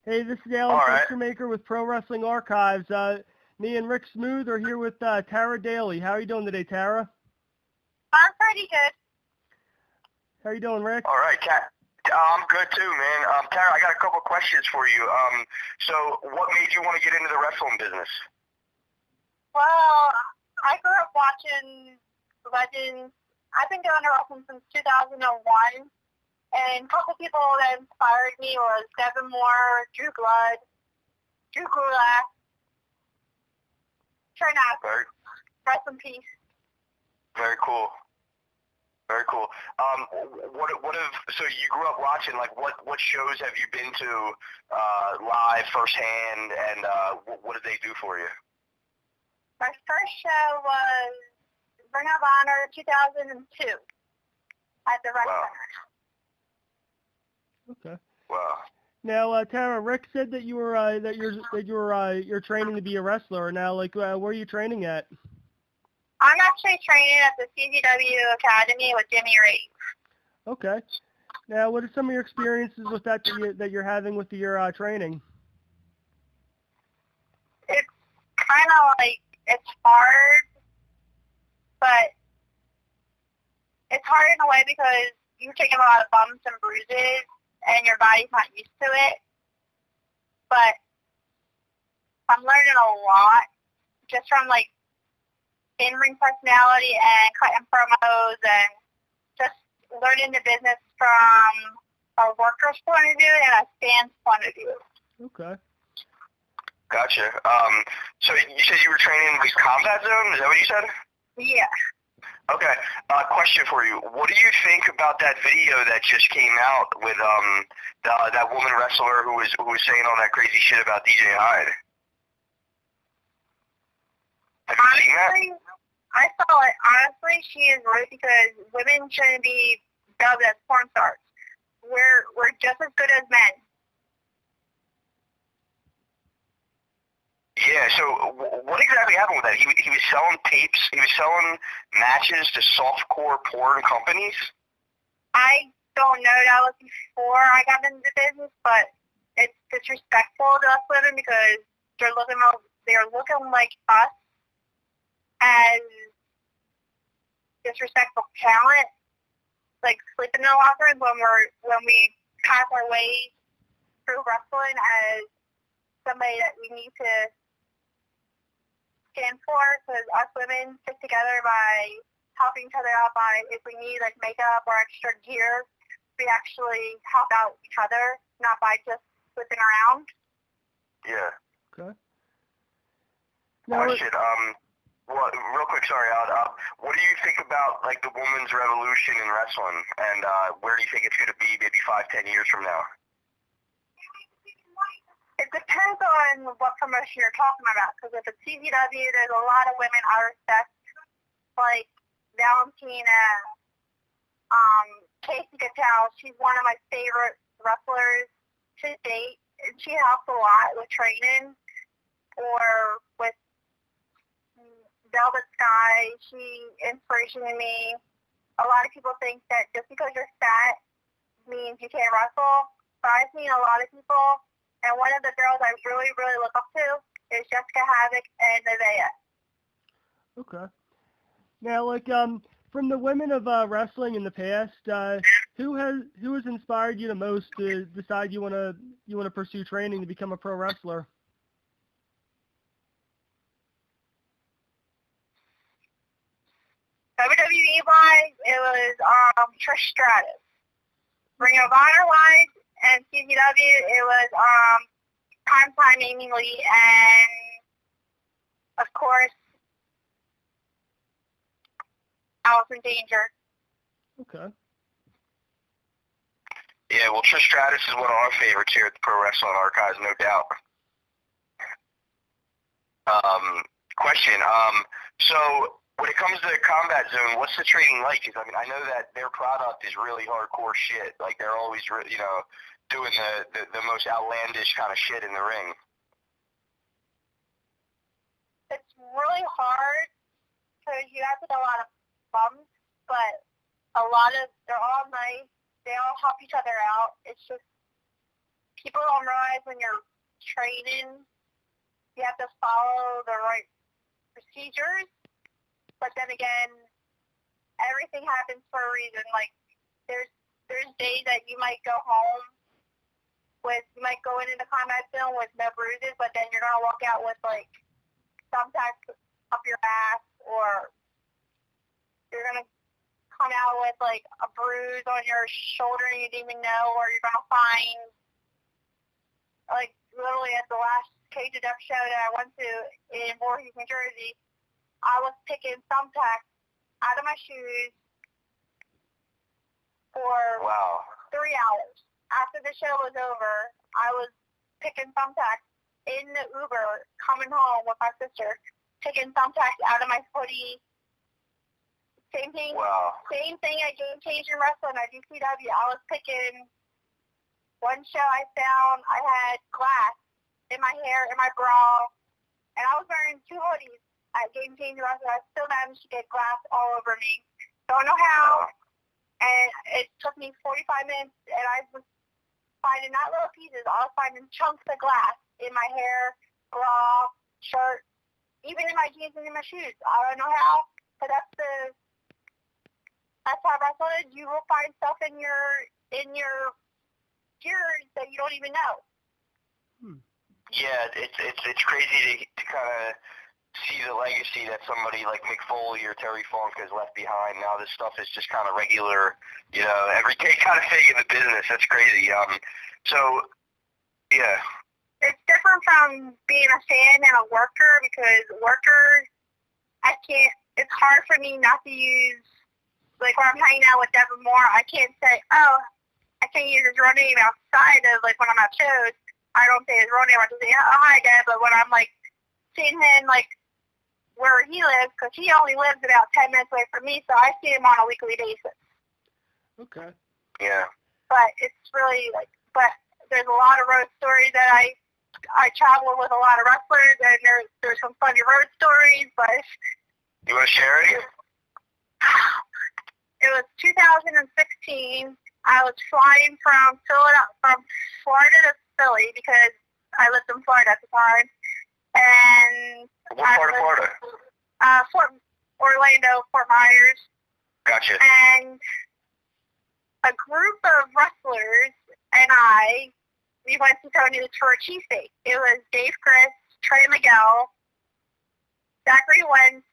Hey, this is Alan Picturemaker with Pro Wrestling Archives. Me and Rick Smooth are here with Tara Daly. How are you doing today, Tara? I'm pretty good. How are you doing, Rick? All right, Kat. I'm good too, man. Tara, I got a couple questions for you. So what made you want to get into the wrestling business? Well, I grew up watching Legends. I've been going to wrestling since 2001. And a couple people that inspired me was Devin Moore, Drew Blood, Drew Gulak, Trey Nassar. Rest in peace. Very cool. Very cool. So you grew up watching, like, what shows have you been to live firsthand, and what did they do for you? My first show was Ring of Honor 2002 at the Rec Center. Okay. Wow. Now, Tara, Rick said that you're training to be a wrestler. Now, like, where are you training at? I'm actually training at the UCW Academy with Jimmy Reeves. Okay. Now, what are some of your experiences with that you're having with your training? It's kind of like, it's hard, but it's hard in a way because you're taking a lot of bumps and bruises, and your body's not used to it. But I'm learning a lot just from, like, in-ring personality and cutting promos and just learning the business from a worker's point of view and a fan's point of view. Okay. Gotcha. So you said you were training in this combat zone? Is that what you said? Yeah. Okay. Question for you. What do you think about that video that just came out with that woman wrestler who was saying all that crazy shit about DJ Hyde? Have you seen that? I saw it. Honestly, she is right because women shouldn't be dubbed as porn stars. We're just as good as men. Yeah, so what exactly happened with that? He was selling tapes, he was selling matches to softcore porn companies? I don't know. That was before I got into the business, but it's disrespectful to us women because they're looking like us as disrespectful talent, like sleeping in the locker room when we pass our way through wrestling as somebody that we need to stand for, because us women stick together by helping each other out. By if we need like makeup or extra gear, we actually help out each other, not by just slipping around. Yeah. Okay. Question. Well, real quick, sorry, what do you think about, like, the women's revolution in wrestling, and where do you think it's going to be maybe 5-10 years from now? It depends on what promotion you're talking about, because if it's CZW, there's a lot of women I respect, like Valentina, Casey Cattell. She's one of my favorite wrestlers to date, and she helps a lot with training, or with Velvet Sky. She inspiration to me. A lot of people think that just because you're fat means you can't wrestle, but I've seen a lot of people, and one of the girls I really, really look up to is Jessica Havoc and Nevaeh. Okay. Now, like, from the women of wrestling in the past, who has inspired you the most to decide you wanna pursue training to become a pro wrestler? WWE wise, it was Trish Stratus. Ring of Honor wise and CZW, it was Primetime Amy Lee, and of course Allison Danger. Okay. Yeah, well, Trish Stratus is one of our favorites here at the Pro Wrestling Archives, no doubt. Question. So when it comes to the combat zone, what's the training like? Because, I mean, I know that their product is really hardcore shit. Like, they're always, doing the most outlandish kind of shit in the ring. It's really hard because you have to get a lot of bumps, but they're all nice. They all help each other out. It's just people don't realize when you're training, you have to follow the right procedures. But then again, everything happens for a reason. Like, there's days that you might go home you might go into the combat zone with no bruises, but then you're going to walk out with, like, thumbtacks up your ass, or you're going to come out with, like, a bruise on your shoulder and you didn't even know, or you're going to find, like, literally at the last Cage of Death show that I went to in Voorhees, New Jersey, I was picking thumbtacks out of my shoes for 3 hours. After the show was over, I was picking thumbtacks in the Uber coming home with my sister, picking thumbtacks out of my hoodie. Same thing. Wow. Same thing at Game Changing Wrestling at GCW. I was picking. One show I found I had glass in my hair, in my bra, and I was wearing 2 hoodies at Game Changing Wrestling. I still managed to get glass all over me. Don't know how. And it took me 45 minutes, and I was finding not little pieces. I was finding chunks of glass in my hair, bra, shirt, even in my jeans and in my shoes. I don't know how, but that's how wrestling is. You will find stuff in your gears that you don't even know. Yeah, it's crazy to kind of see the legacy that somebody like Mick Foley or Terry Funk has left behind. Now this stuff is just kind of regular, everyday kind of thing in the business. That's crazy. So, yeah. It's different from being a fan and a worker, because worker, it's hard for me not to use, like when I'm hanging out with Devin Moore, I can't say, I can't use his real name outside of, like, when I'm at shows. I don't say his real name. I just say, oh, hi, Dev. But when I'm, like, seeing him, like, where he lives, because he only lives about 10 minutes away from me, so I see him on a weekly basis. Okay. Yeah. But it's really, like, but there's a lot of road stories that I travel with a lot of wrestlers, and there's some funny road stories, but... You want to share it? It was 2016. I was flying from Florida to Philly, because I lived in Florida at the time. And what part of Florida? Orlando, Fort Myers. Gotcha. And a group of wrestlers and we went to Tony's for a cheesesteak. It was Dave Chris, Trey Miguel, Zachary Wentz,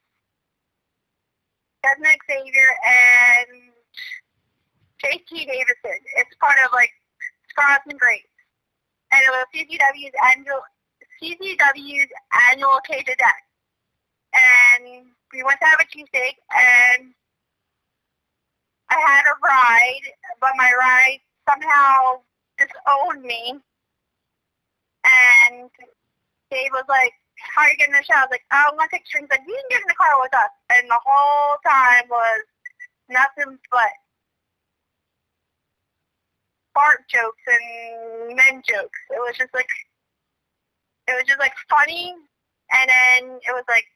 Desmond Xavier, and JT Davison. It's part of, like, Scarlets and Grace. And it was CCW's annual Cage of Death. And we went to have a cheesesteak, and I had a ride, but my ride somehow disowned me. And Dave was like, how are you getting in the show? I was like, I'm going to take strings. Like, you can get in the car with us. And the whole time was nothing but fart jokes and men jokes. It was just like funny, and then it was like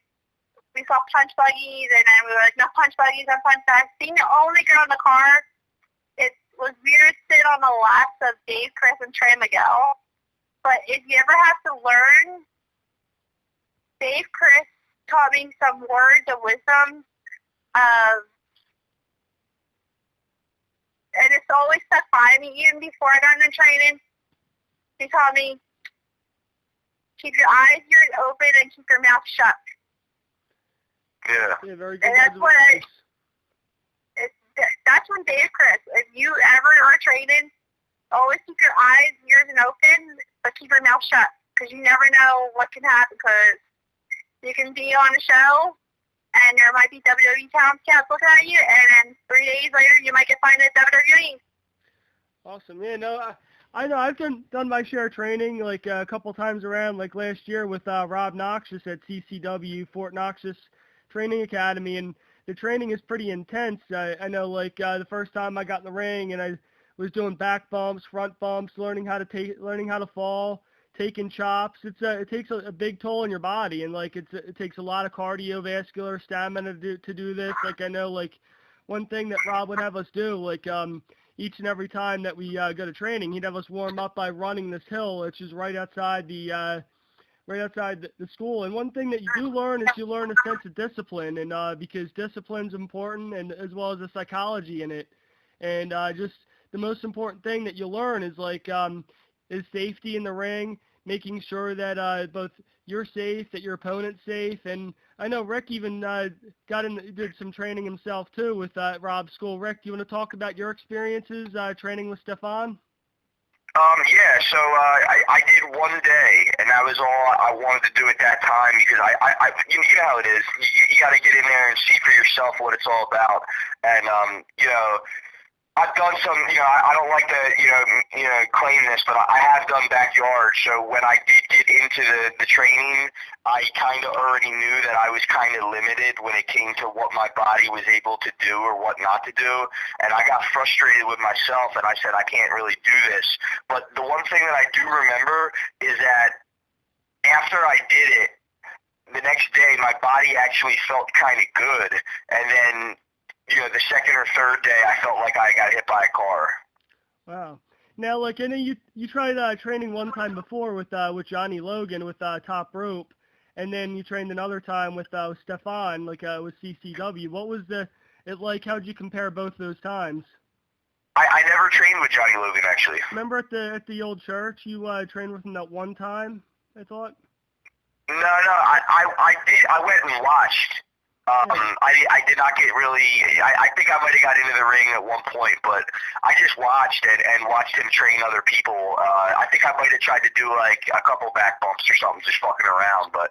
we saw punch buggies, and then we were like, no punch buggies, no punch bags. Being the only girl in the car, it was weird to sit on the laps of Dave, Chris, and Trey Miguel. But if you ever have to learn, Dave Chris taught me some words of wisdom, and it's always stuck by me, even before I got into training. He taught me, keep your eyes, ears open, and keep your mouth shut. Yeah. Yeah, very good. And that's when Dave Chris, if you ever are training, always keep your eyes, ears, and open, but keep your mouth shut, because you never know what can happen, because you can be on a show, and there might be WWE talent scouts looking at you, and then 3 days later, you might get signed at WWE. Awesome. Yeah, no, I know. I've done my share of training, like, a couple times around, like last year with Rob Noxious at CCW, Fort Noxious Training Academy, and the training is pretty intense. I know, like, the first time I got in the ring, and I was doing back bumps, front bumps, learning how to fall, taking chops. It takes a big toll on your body, and like it takes a lot of cardiovascular stamina to do this. Like, I know, like, one thing that Rob would have us do, like, each and every time that we go to training, he'd have us warm up by running this hill, which is right outside the school. And one thing that you do learn is you learn a sense of discipline, and because discipline's important, and as well as the psychology in it. And just the most important thing that you learn is is safety in the ring, making sure that both you're safe, that your opponent's safe. And I know Rick even did some training himself too with Rob's school. Rick, do you want to talk about your experiences training with Stefan? Yeah, so I did one day, and that was all I wanted to do at that time, because you know how it is. You got to get in there and see for yourself what it's all about. And you know, I've done some, you know, I don't like to, claim this, but I have done backyard. So when I did get into the training, I kind of already knew that I was kind of limited when it came to what my body was able to do or what not to do. And I got frustrated with myself, and I said, I can't really do this. But the one thing that I do remember is that after I did it, the next day my body actually felt kind of good. And then, the second or third day, I felt like I got hit by a car. Wow. Now, I know you tried training one time before with Johnny Logan with top rope, and then you trained another time with Stefan, with CCW. What was it like? How'd you compare both those times? I never trained with Johnny Logan, actually. Remember at the old church, you trained with him that one time, I thought? No, I did. I went and watched. I did not get really, I think I might have got into the ring at one point, but I just watched and watched him train other people. I think I might have tried to do like a couple back bumps or something, just fucking around, but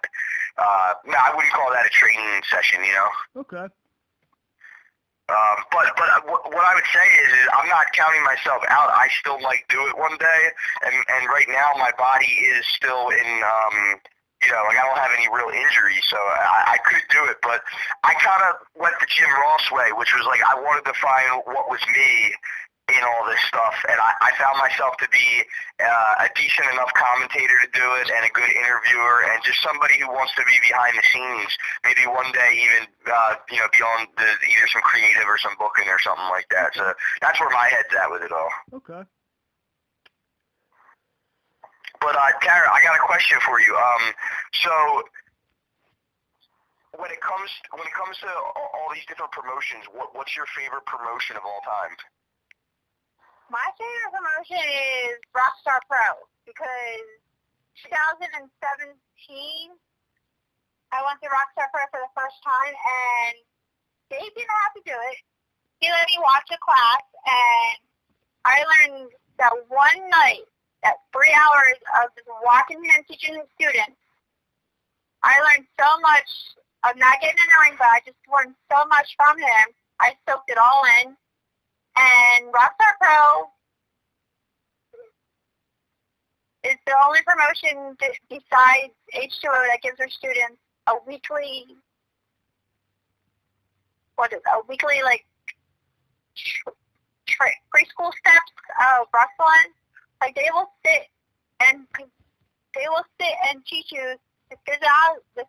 no, I wouldn't call that a training session, Okay. But what I would say is I'm not counting myself out. I still might do it one day, and right now my body is still in, I don't have any real injuries, so I could do it. But I kind of went the Jim Ross way, which was like I wanted to find what was me in all this stuff, and I found myself to be a decent enough commentator to do it, and a good interviewer, and just somebody who wants to be behind the scenes. Maybe one day even be on either some creative or some booking or something like that. So that's where my head's at with it all. Okay. But Tara, I got a question for you. So when it comes to all these different promotions, what's your favorite promotion of all time? My favorite promotion is Rockstar Pro, because 2017 I went to Rockstar Pro for the first time, and they didn't have to do it. He let me watch a class, and I learned that one night, that 3 hours of just watching him teaching his students, I learned so much of not getting in the ring, but I just learned so much from him. I soaked it all in. And Rockstar Pro is the only promotion besides H2O that gives their students a weekly preschool steps of wrestling. Like they will sit and teach you the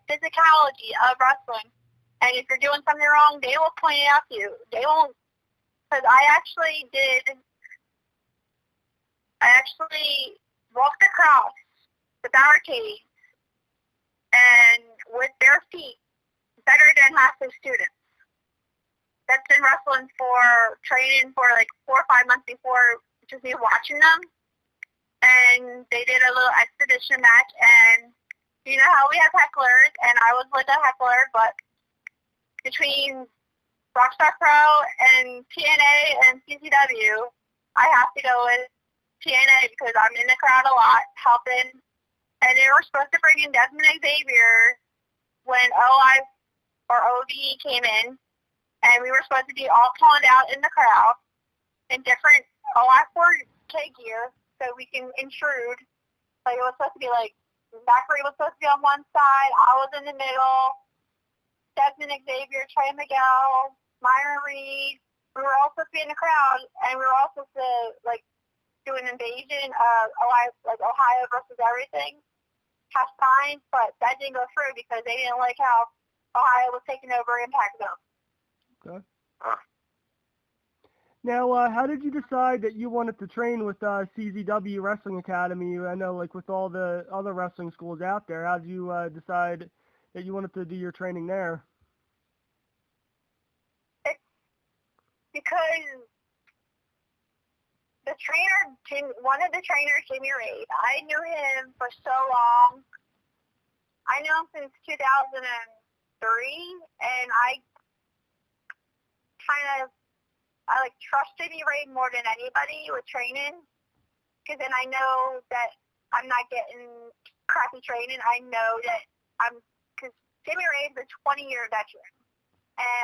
physicality of wrestling. And if you're doing something wrong, they will point it out to you. They won't, because I actually walked across the barricade and with bare feet better than half the students. That's been wrestling training for like 4 or 5 months before just me watching them. And they did a little exhibition match, and you know how we have hecklers, and I was like a heckler, but between Rockstar Pro and TNA and CCW, I have to go with TNA because I'm in the crowd a lot, helping. And they were supposed to bring in Desmond Xavier when OI or OVE came in, and we were supposed to be all pawned out in the crowd in different OI4K gear. So we can intrude. Like it was supposed to be like Zachary was supposed to be on one side, I was in the middle, Desmond Xavier, Trey Miguel, Myron Reed. We were all supposed to be in the crowd, and we were all supposed to like do an invasion of Ohio versus everything. Have signs, but that didn't go through because they didn't like how Ohio was taking over Impact Zone. Okay. Now, how did you decide that you wanted to train with CZW Wrestling Academy? I know, like, with all the other wrestling schools out there, how did you decide that you wanted to do your training there? It's because the trainer, one of the trainers, Jimmy Reed, I knew him for so long. I knew him since 2003, and I trust Jimmy Reed more than anybody with training, because then I know that I'm not getting crappy training. I know that because Jimmy Reed's a 20-year veteran, and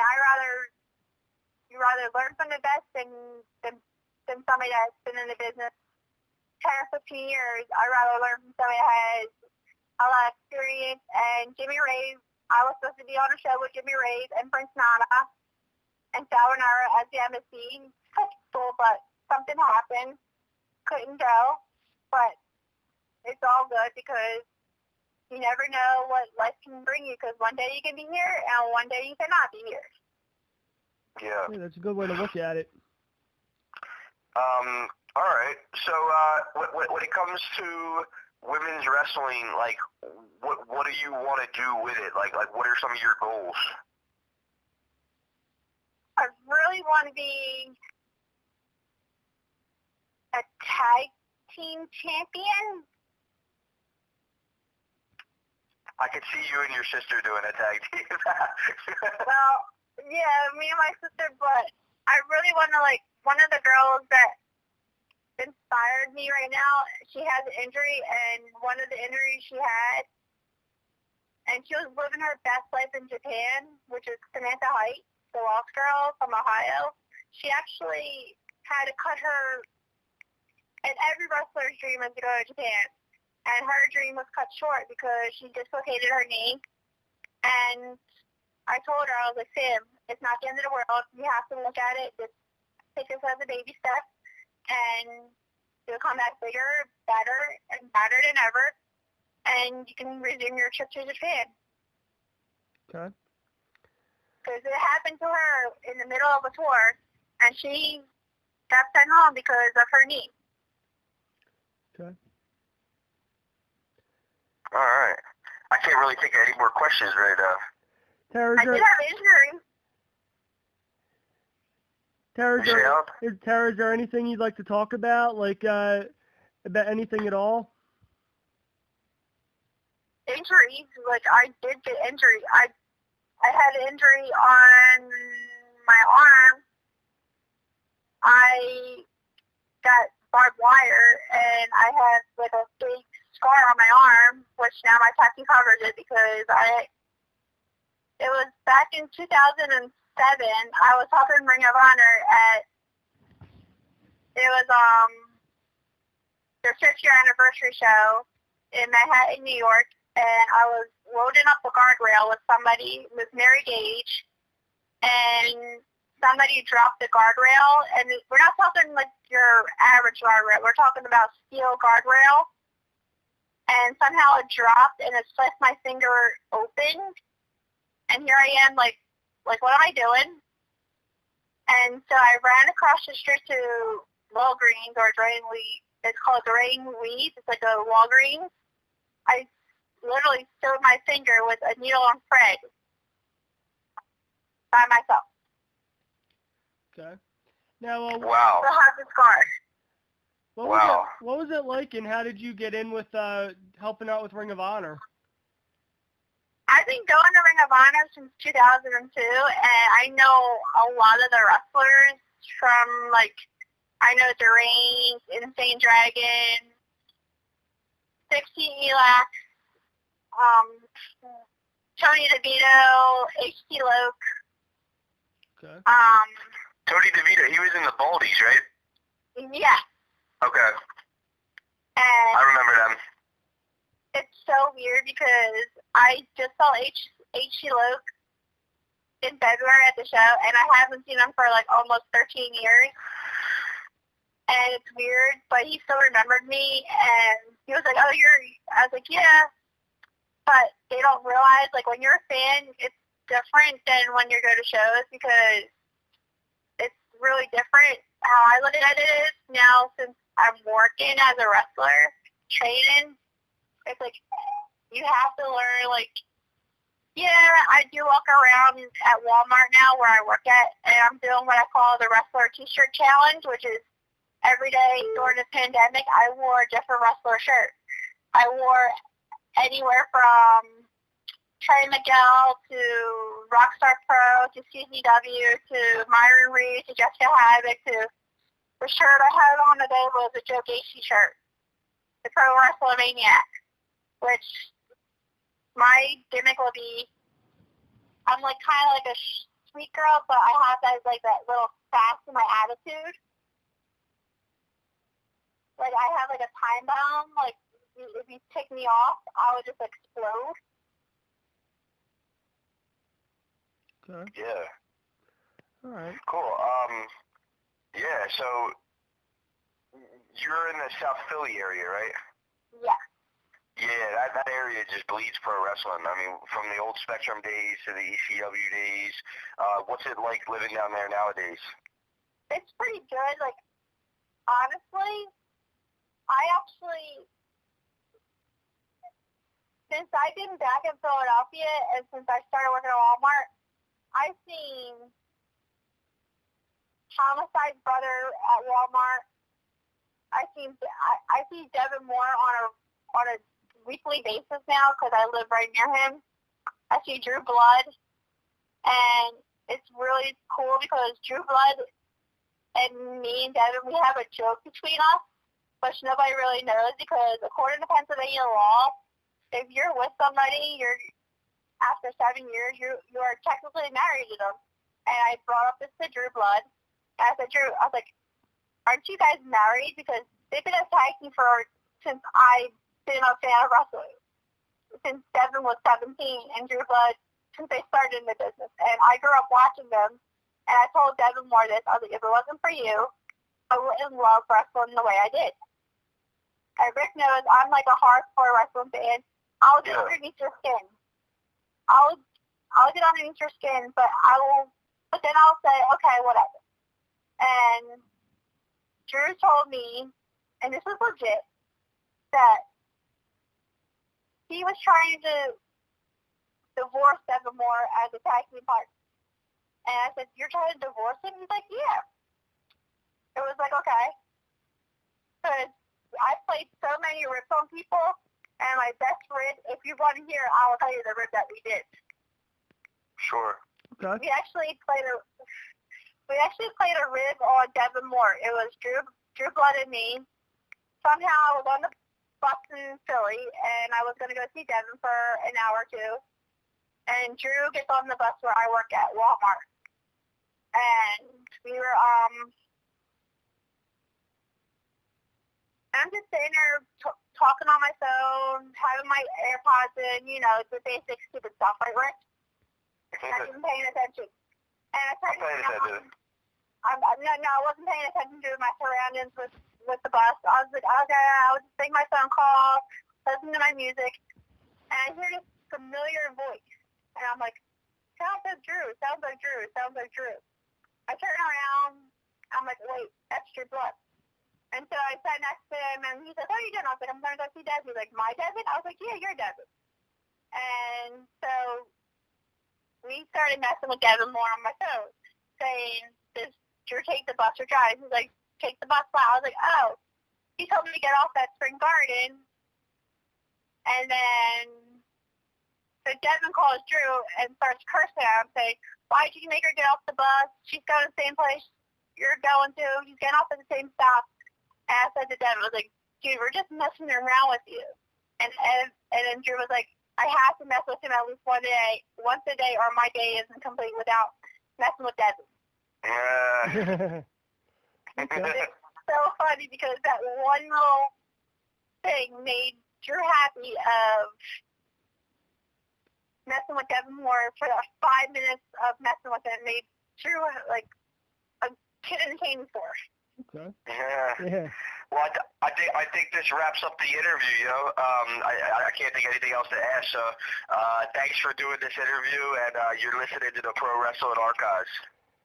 you rather learn from the best than somebody that's been in the business 10 or 15 years. I'd rather learn from somebody that has a lot of experience. And Jimmy Reed, I was supposed to be on a show with Jimmy Reed and Prince Nana and Sal Renara as the embassy. But something happened. Couldn't go. But it's all good because you never know what life can bring you, because one day you can be here and one day you cannot be here. Yeah. That's a good way to look at it. All right. So, when it comes to women's wrestling, like, what do you want to do with it? Like, what are some of your goals? I really want to be a tag team champion. I could see you and your sister doing a tag team. Well, yeah, me and my sister, but I really want to, like, one of the girls that inspired me right now, she has an injury, and one of the injuries she had, and she was living her best life in Japan, which is Samantha Height, the lost girl from Ohio. She actually had to cut her, and every wrestler's dream is to go to Japan, and her dream was cut short because she dislocated her knee. And I told her, I was like, Sam, it's not the end of the world. You have to look at it. Just take this as a baby step, and you'll come back bigger, better, and better than ever, and you can resume your trip to Japan. Okay. Because it happened to her in the middle of a tour, and she got sent home because of her knee. Okay. All right. I can't really think of any more questions right now. Tara, I did have an injury. Tara, is there anything you'd like to talk about, like about anything at all? Injuries, like I did get injury. I had an injury on my arm. I got barbed wire, and I have like a big scar on my arm, which now my tattoo covers it because it was back in 2007. I was helping Ring of Honor their 6th year anniversary show in Manhattan, New York, and I was loading up the guardrail with somebody, with Mary Gage, and somebody dropped the guardrail, and we're not talking like your average guardrail, we're talking about steel guardrail, and somehow it dropped, and it sliced my finger open, and here I am, like what am I doing? And so I ran across the street to Walgreens, or Drain Weed. It's called Drain Weed. It's like a Walgreens. I literally sewed my finger with a needle and thread by myself. Okay. Now, wow. Still have the scar. What was it like, and how did you get in with helping out with Ring of Honor? I've been going to Ring of Honor since 2002, and I know a lot of the wrestlers from, like, I know Deranged, Insane Dragon, 60 Elax, Tony DeVito, H.T. Loke. Okay. Tony DeVito, he was in the Baldies, right? Yeah. Okay. And I remember them. it's so weird because I just saw H.T. Loke in February at the show, and I haven't seen him for like almost 13 years. And it's weird, but he still remembered me, and he was like, oh, I was like, yeah. But they don't realize, like, when you're a fan, it's different than when you go to shows, because it's really different. how I look at it is now, since I'm working as a wrestler, training, it's like you have to learn, like, yeah, I do walk around at Walmart now where I work at, and I'm doing what I call the wrestler t-shirt challenge, which is every day during the pandemic, I wore a different wrestler shirt. I wore anywhere from Trey Miguel to Rockstar Pro to CZW to Myron Reed to Jessica Havoc to the shirt I had on today was a Joe Gacy shirt, the Pro Wrestler Maniac, which my gimmick will be, I'm like kind of like a sweet girl, but I have that like that little sass in my attitude. Like I have like a time bomb. Like if you take me off, I would just explode. Okay. Yeah. All right. Cool. Yeah. So you're in the South Philly area, right? Yeah. Yeah, that area just bleeds pro wrestling. I mean, from the old Spectrum days to the ECW days. What's it like living down there nowadays? It's pretty good. Like, honestly, since I've been back in Philadelphia and since I started working at Walmart, I've seen Homicide's brother at Walmart. I see Devin Moore on a weekly basis now because I live right near him. I see Drew Blood, and it's really cool because Drew Blood and me and Devin, we have a joke between us, which nobody really knows because according to Pennsylvania law, if you're with somebody, after 7 years, you are technically married to them. And I brought up this to Drew Blood, and I said, Drew, I was like, aren't you guys married? Because they've been a tag team since I've been a fan of wrestling. Since Devin was 17 and Drew Blood since they started in the business. And I grew up watching them. And I told Devin Moore this. I was like, if it wasn't for you, I wouldn't love wrestling the way I did. And Rick knows I'm like a hardcore wrestling fan. I'll get underneath your skin. I'll get underneath your skin, but then I'll say, okay, whatever. And Drew told me, and this was legit, that he was trying to divorce Devin Moore as a tag team partner. And I said, you're trying to divorce him? He's like, yeah. It was like, okay. Because I played so many rips on people, and my best rib, if you want to hear, I will tell you the rib that we did. Sure. Okay. We actually played a rib on Devin Moore. It was Drew Blood and me. Somehow I was on the bus in Philly, and I was going to go see Devin for an hour or two. And Drew gets on the bus where I work at Walmart. And we were, I'm just sitting there talking on my phone, having my AirPods in, the basic stupid stuff, right, Rick? I wasn't paying attention. And I started I wasn't paying attention to my surroundings with the bus. I was like, okay, I was just making my phone call, listening to my music, and I hear this familiar voice. And I'm like, sounds like Drew. I turn around. I'm like, wait, that's Drew Blood. And so I sat next to him, and he's like, what are you doing? I was like, I'm going to go see Devin. He's like, my Devin? I was like, yeah, you're Devin. And so we started messing with Devin Moore on my phone, saying, does Drew take the bus or drive? He's like, take the bus. I was like, oh. He told me to get off at Spring Garden. And then so Devin calls Drew and starts cursing at him, saying, why did you make her get off the bus? She's going to the same place you're going to. She's getting off at the same stop. And I said to Devin, I was like, dude, we're just messing around with you. And then Drew was like, I have to mess with him at least once a day, or my day isn't complete without messing with Devin. It's so funny because that one little thing made Drew happy of messing with Devin Moore for the 5 minutes of messing with him made Drew like a kid in a candy store. Okay. Yeah. Well, I think this wraps up the interview, I can't think of anything else to ask, so thanks for doing this interview, and you're listening to the Pro Wrestling Archives.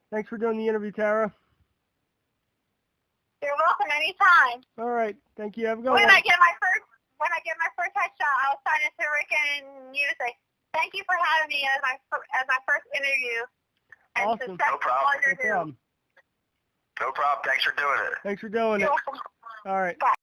Thanks for doing the interview, Tara. You're welcome anytime. All right. Thank you. Have a good When one. I get my first headshot, I'll sign it to Rick and you to say, thank you for having me as my first interview. And Awesome. To No problem. Under No problem. No problem. Thanks for doing it. Thanks for doing it. You're welcome. All right. Bye.